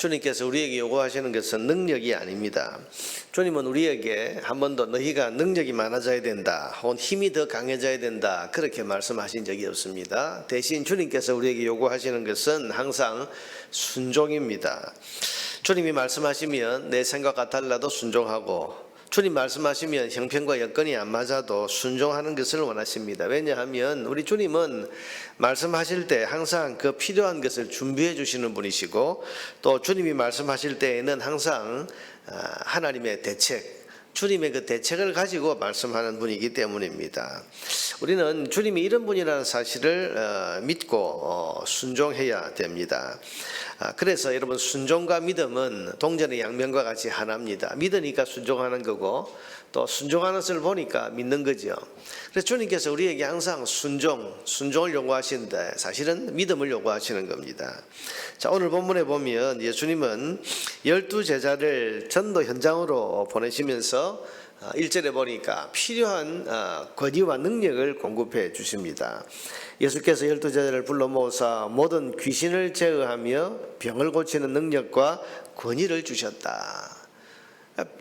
주님께서 우리에게 요구하시는 것은 능력이 아닙니다. 주님은 우리에게 한 번도 너희가 능력이 많아져야 된다, 혹은 힘이 더 강해져야 된다, 그렇게 말씀하신 적이 없습니다. 대신 주님께서 우리에게 요구하시는 것은 항상 순종입니다. 주님이 말씀하시면 내 생각과 달라도 순종하고, 주님 말씀하시면 형편과 여건이 안 맞아도 순종하는 것을 원하십니다. 왜냐하면 우리 주님은 말씀하실 때 항상 그 필요한 것을 준비해 주시는 분이시고, 또 주님이 말씀하실 때에는 항상 하나님의 대책, 주님의 그 대책을 가지고 말씀하는 분이기 때문입니다. 우리는 주님이 이런 분이라는 사실을 믿고 순종해야 됩니다. 그래서 여러분, 순종과 믿음은 동전의 양면과 같이 하나입니다. 믿으니까 순종하는 거고, 또 순종하는 것을 보니까 믿는 거죠. 그래서 주님께서 우리에게 항상 순종을 요구하시는데 사실은 믿음을 요구하시는 겁니다. 자, 오늘 본문에 보면 예수님은 12제자를 전도 현장으로 보내시면서 1절에 보니까 필요한 권위와 능력을 공급해 주십니다. 예수께서 12제자를 불러 모으사 모든 귀신을 제어하며 병을 고치는 능력과 권위를 주셨다.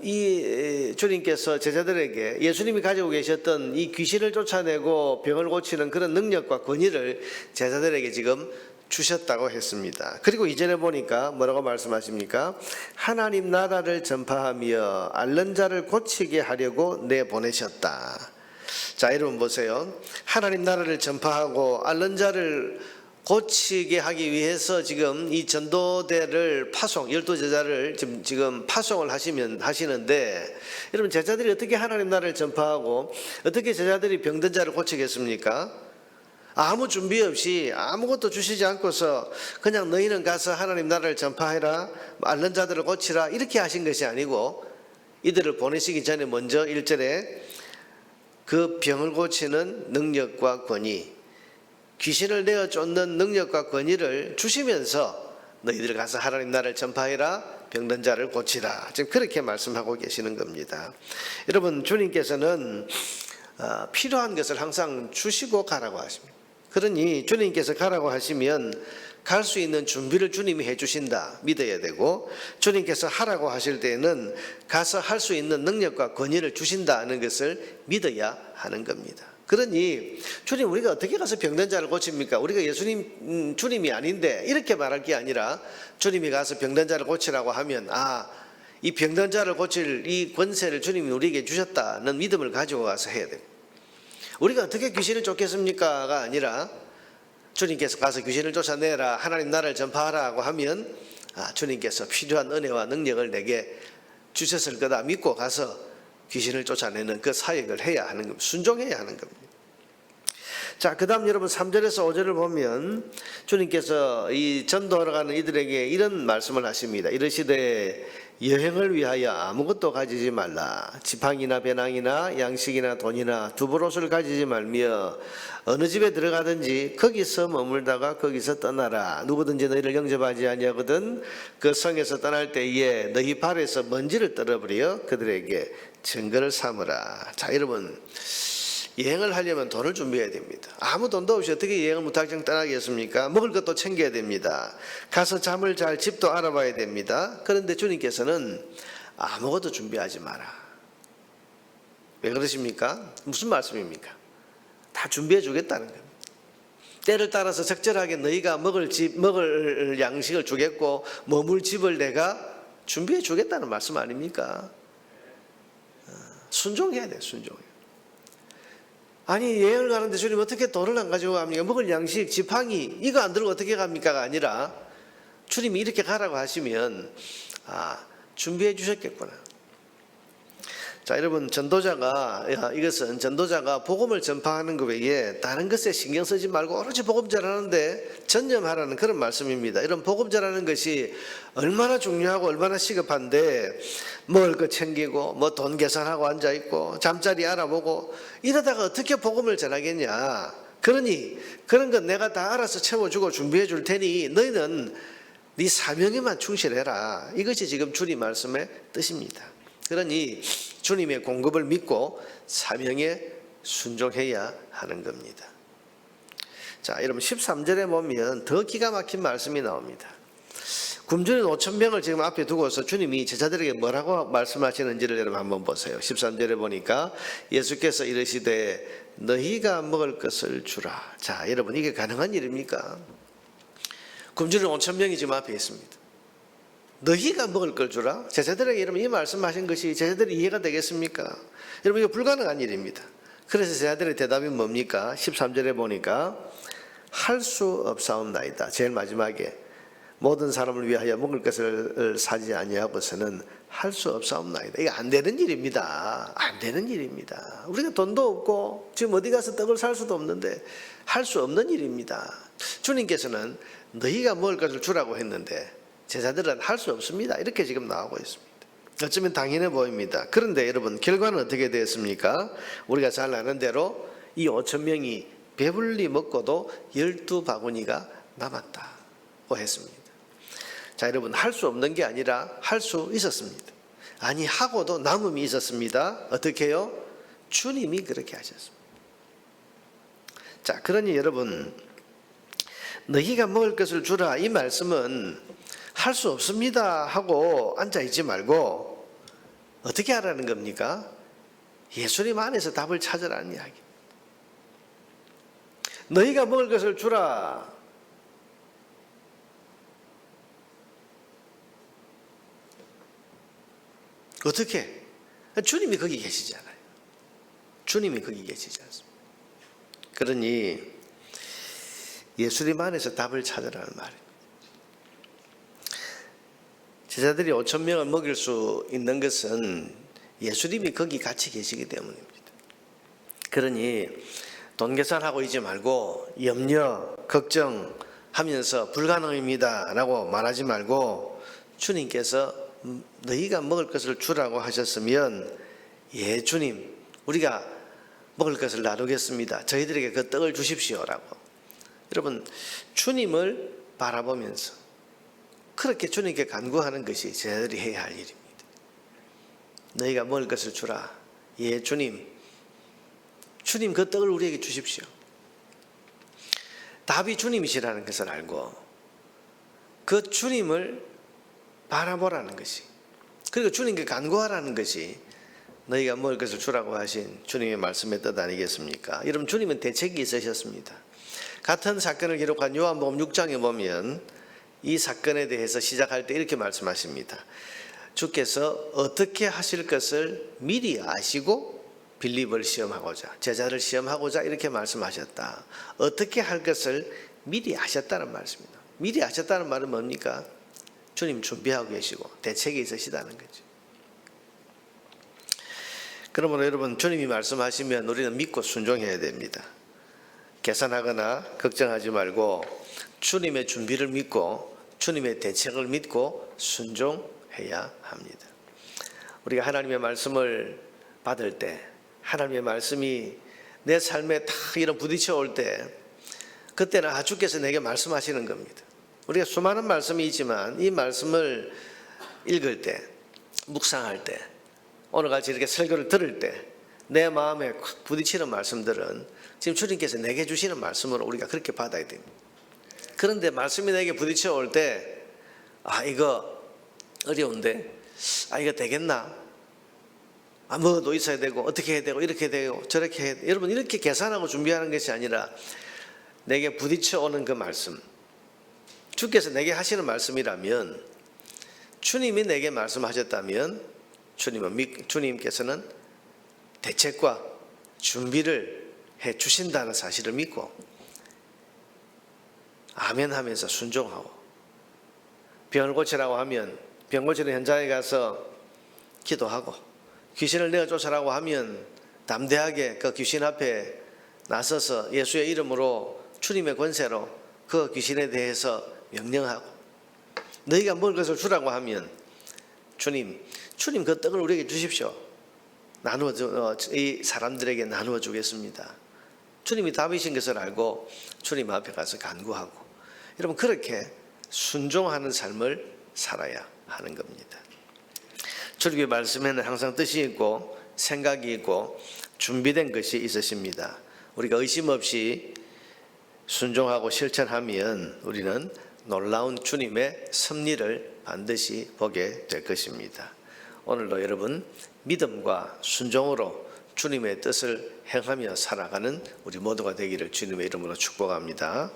이 주님께서 제자들에게 예수님이 가지고 계셨던 이 귀신을 쫓아내고 병을 고치는 그런 능력과 권위를 제자들에게 지금 주셨다고 했습니다. 그리고 이전에 보니까 뭐라고 말씀하십니까? 하나님 나라를 전파하며 앓는 자를 고치게 하려고 내보내셨다. 자, 여러분 보세요. 하나님 나라를 전파하고 앓는 자를 고치게 하기 위해서 지금 이 전도대를 12제자를 지금 파송을 하시는데, 여러분, 제자들이 어떻게 하나님 나라를 전파하고 어떻게 제자들이 병든 자를 고치겠습니까? 아무 준비 없이 아무것도 주시지 않고서 그냥 너희는 가서 하나님 나라를 전파해라, 앓는 자들을 고치라, 이렇게 하신 것이 아니고, 이들을 보내시기 전에 먼저 1절에 그 병을 고치는 능력과 권위, 귀신을 내어 쫓는 능력과 권위를 주시면서 너희들 가서 하나님 나라를 전파해라, 병든 자를 고치라, 지금 그렇게 말씀하고 계시는 겁니다. 여러분, 주님께서는 필요한 것을 항상 주시고 가라고 하십니다. 그러니 주님께서 가라고 하시면 갈 수 있는 준비를 주님이 해주신다 믿어야 되고, 주님께서 하라고 하실 때에는 가서 할 수 있는 능력과 권위를 주신다는 것을 믿어야 하는 겁니다. 그러니 주님, 우리가 어떻게 가서 병든 자를 고칩니까? 우리가 주님이 아닌데, 이렇게 말할 게 아니라 주님이 가서 병든 자를 고치라고 하면 이 병든 자를 고칠 이 권세를 주님이 우리에게 주셨다는 믿음을 가지고 가서 해야 돼요. 우리가 어떻게 귀신을 쫓겠습니까가 아니라 주님께서 가서 귀신을 쫓아내라, 하나님 나라를 전파하라고 하면 주님께서 필요한 은혜와 능력을 내게 주셨을 거다 믿고 가서 귀신을 쫓아내는 그 사역을 해야 하는 겁니다. 순종해야 하는 겁니다. 자, 그 다음 여러분 3절에서 5절을 보면 주님께서 이 전도하러 가는 이들에게 이런 말씀을 하십니다. 이르시되 여행을 위하여 아무것도 가지지 말라. 지팡이나 배낭이나 양식이나 돈이나 두부옷을 가지지 말며 어느 집에 들어가든지 거기서 머물다가 거기서 떠나라. 누구든지 너희를 영접하지 아니하거든 그 성에서 떠날 때에 너희 발에서 먼지를 떨어버려 그들에게 증거를 삼으라. 자, 여러분, 여행을 하려면 돈을 준비해야 됩니다. 아무 돈도 없이 어떻게 여행을 무작정 떠나겠습니까? 먹을 것도 챙겨야 됩니다. 가서 잠을 잘 집도 알아봐야 됩니다. 그런데 주님께서는 아무것도 준비하지 마라. 왜 그러십니까? 무슨 말씀입니까? 다 준비해 주겠다는 겁니다. 때를 따라서 적절하게 너희가 먹을 양식을 주겠고 머물 집을 내가 준비해 주겠다는 말씀 아닙니까? 순종해야 돼, 순종해요. 아니, 여행을 가는데 주님 어떻게 돈을 안 가지고 갑니까? 먹을 양식, 지팡이 이거 안 들고 어떻게 갑니까가 아니라 주님이 이렇게 가라고 하시면 준비해 주셨겠구나. 자, 여러분, 이것은 전도자가 복음을 전파하는 것 외에 다른 것에 신경 쓰지 말고 오로지 복음 전하는데 전념하라는 그런 말씀입니다. 이런 복음 전하는 것이 얼마나 중요하고 얼마나 시급한데, 먹을 거 챙기고 뭐 돈 계산하고 앉아있고 잠자리 알아보고 이러다가 어떻게 복음을 전하겠냐. 그러니 그런 건 내가 다 알아서 채워주고 준비해 줄 테니 너희는 네 사명에만 충실해라. 이것이 지금 주님 말씀의 뜻입니다. 그러니 주님의 공급을 믿고 사명에 순종해야 하는 겁니다. 자, 여러분 13절에 보면 더 기가 막힌 말씀이 나옵니다. 굶주린 5,000명을 지금 앞에 두고서 주님이 제자들에게 뭐라고 말씀하시는지를 여러분 한번 보세요. 13절에 보니까 예수께서 이르시되 너희가 먹을 것을 주라. 자, 여러분 이게 가능한 일입니까? 굶주린 5,000명이 지금 앞에 있습니다. 너희가 먹을 걸 주라? 제자들에게 여러분 이 말씀하신 것이 제자들이 이해가 되겠습니까? 여러분 이거 불가능한 일입니다. 그래서 제자들의 대답이 뭡니까? 13절에 보니까 할 수 없사옵나이다. 제일 마지막에 모든 사람을 위하여 먹을 것을 사지 아니하고서는 할 수 없사옵나이다. 이거 안 되는 일입니다. 안 되는 일입니다. 우리가 돈도 없고 지금 어디 가서 떡을 살 수도 없는데 할 수 없는 일입니다. 주님께서는 너희가 먹을 것을 주라고 했는데 제자들은 할 수 없습니다. 이렇게 지금 나오고 있습니다. 어쩌면 당연해 보입니다. 그런데 여러분 결과는 어떻게 되었습니까? 우리가 잘 아는 대로 이 5,000명이 배불리 먹고도 12바구니가 남았다고 했습니다. 자, 여러분 할 수 없는 게 아니라 할 수 있었습니다. 아니 하고도 남음이 있었습니다. 어떻게 해요? 주님이 그렇게 하셨습니다. 자, 그러니 여러분 너희가 먹을 것을 주라 이 말씀은 할 수 없습니다 하고 앉아있지 말고 어떻게 하라는 겁니까? 예수님 안에서 답을 찾으라는 이야기. 너희가 먹을 것을 주라. 어떻게? 주님이 거기 계시잖아요. 주님이 거기 계시지 않습니까? 그러니 예수님 안에서 답을 찾으라는 말입니다. 제자들이 5,000명을 먹일 수 있는 것은 예수님이 거기 같이 계시기 때문입니다. 그러니 돈 계산하고 있지 말고 염려, 걱정하면서 불가능입니다 라고 말하지 말고 주님께서 너희가 먹을 것을 주라고 하셨으면 예 주님 우리가 먹을 것을 나누겠습니다. 저희들에게 그 떡을 주십시오라고. 여러분 주님을 바라보면서 그렇게 주님께 간구하는 것이 제자들이 해야 할 일입니다. 너희가 먹을 것을 주라. 예 주님. 주님 그 떡을 우리에게 주십시오. 답이 주님이시라는 것을 알고 그 주님을 바라보라는 것이 그리고 주님께 간구하라는 것이 너희가 먹을 것을 주라고 하신 주님의 말씀의 뜻 아니겠습니까? 여러분 주님은 대책이 있으셨습니다. 같은 사건을 기록한 요한복음 6장에 보면 이 사건에 대해서 시작할 때 이렇게 말씀하십니다. 주께서 어떻게 하실 것을 미리 아시고 빌립을 시험하고자 제자를 시험하고자 이렇게 말씀하셨다. 어떻게 할 것을 미리 아셨다는 말씀입니다. 미리 아셨다는 말은 뭡니까? 주님 준비하고 계시고 대책이 있으시다는 거죠. 그러므로 여러분 주님이 말씀하시면 우리는 믿고 순종해야 됩니다. 계산하거나 걱정하지 말고 주님의 준비를 믿고 주님의 대책을 믿고 순종해야 합니다. 우리가 하나님의 말씀을 받을 때 하나님의 말씀이 내 삶에 다 이런 부딪혀 올 때 그때는 주께서 내게 말씀하시는 겁니다. 우리가 수많은 말씀이 있지만 이 말씀을 읽을 때 묵상할 때 오늘같이 이렇게 설교를 들을 때 내 마음에 확 부딪히는 말씀들은 지금 주님께서 내게 주시는 말씀으로 우리가 그렇게 받아야 됩니다. 그런데 말씀이 내게 부딪혀 올 때 이거 어려운데 이거 되겠나? 뭐도 있어야 되고 어떻게 해야 되고 이렇게 해야 되고 저렇게 해야 되고 여러분 이렇게 계산하고 준비하는 것이 아니라 내게 부딪혀 오는 그 말씀 주께서 내게 하시는 말씀이라면 주님이 내게 말씀하셨다면 주님께서는 대책과 준비를 해 주신다는 사실을 믿고 아멘 하면서 순종하고 병을 고치라고 하면 병 고치는 현장에 가서 기도하고 귀신을 내어쫓으라고 하면 담대하게 그 귀신 앞에 나서서 예수의 이름으로 주님의 권세로 그 귀신에 대해서 명령하고 너희가 먹을 것을 주라고 하면 주님 그 떡을 우리에게 주십시오. 이 사람들에게 나누어 주겠습니다. 주님이 답이신 것을 알고 주님 앞에 가서 간구하고 여러분 그렇게 순종하는 삶을 살아야 하는 겁니다. 주님의 말씀에는 항상 뜻이 있고 생각이 있고 준비된 것이 있으십니다. 우리가 의심 없이 순종하고 실천하면 우리는 놀라운 주님의 섭리를 반드시 보게 될 것입니다. 오늘도 여러분 믿음과 순종으로 주님의 뜻을 행하며 살아가는 우리 모두가 되기를 주님의 이름으로 축복합니다.